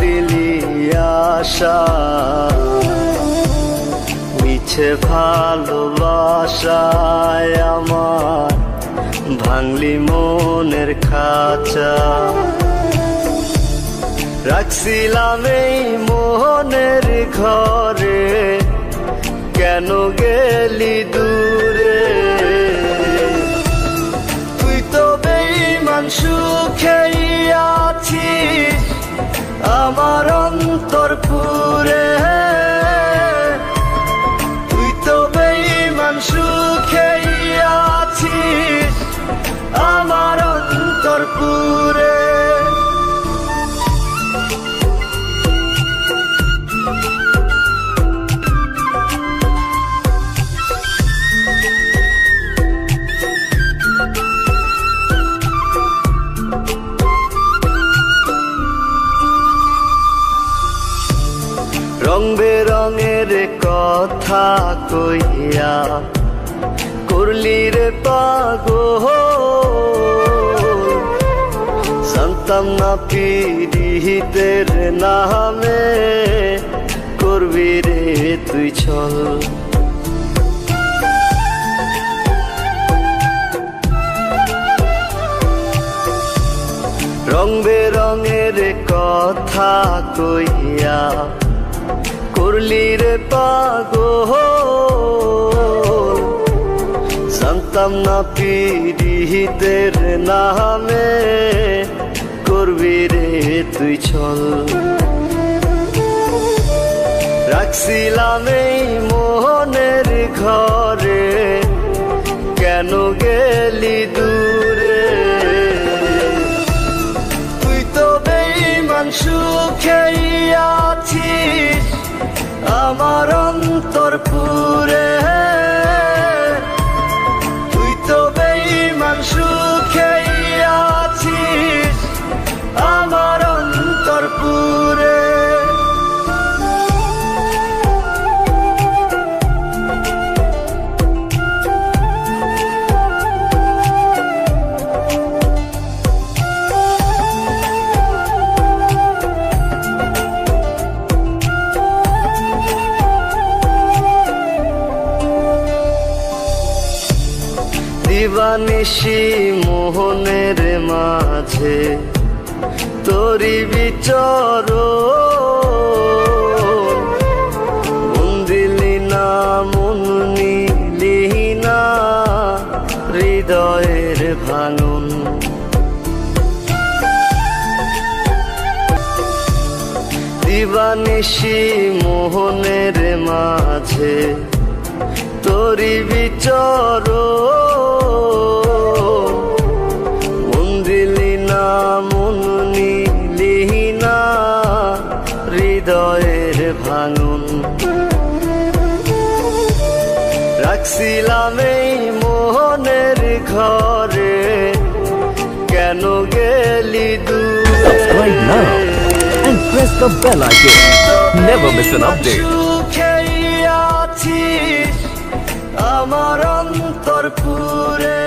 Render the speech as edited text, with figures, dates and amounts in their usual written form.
দিলি আশা, মিছে ভালোবাসায় আমার ভাঙলি মনের খাঁচা। রাখছিলাম এই মোহনের ঘরে, কেন গেলি দূরে? তুই তো বেঈমান সুখেই আছিস আমার অন্তর পুরে। তুই তো বেঈমান সুখেই আছিস আমার অন্তর পুরে। রং বেরঙের কথা কইয়া করলি রে পাগল, জানতাম না পীড়িতের নামে করবি রে তুই ছল। রং বেরঙের কথা কইয়া করলি রে পাগল, জানতাম না পীড়িতের নামে করবি রে তুই ছল। রাখছিলাম এই মোহনের ঘরে, কেন গেলি দূরে? তুই তো বেঈমান সুখেই আছিস আমার অন্তর পুরে। তুই তো বেঈমান সুখেই আছিস আমার অন্তর পুরে। দিবানিশি মোহনের মাঝে তোরি বিচরণ, মন দিলি না মন নিলি না হৃদয়ের ভাঙন। দিবানিশি মোহনের মাঝে তোরি বিচরণ, মন দিলি না মন নিলি না হৃদয়ের ভাঙন। রাখছিলাম এই মোহনের ঘরে, কেন গেলি দূরে? Subscribe now and press the bell icon. Never miss an update. আমার অন্তর পুরে।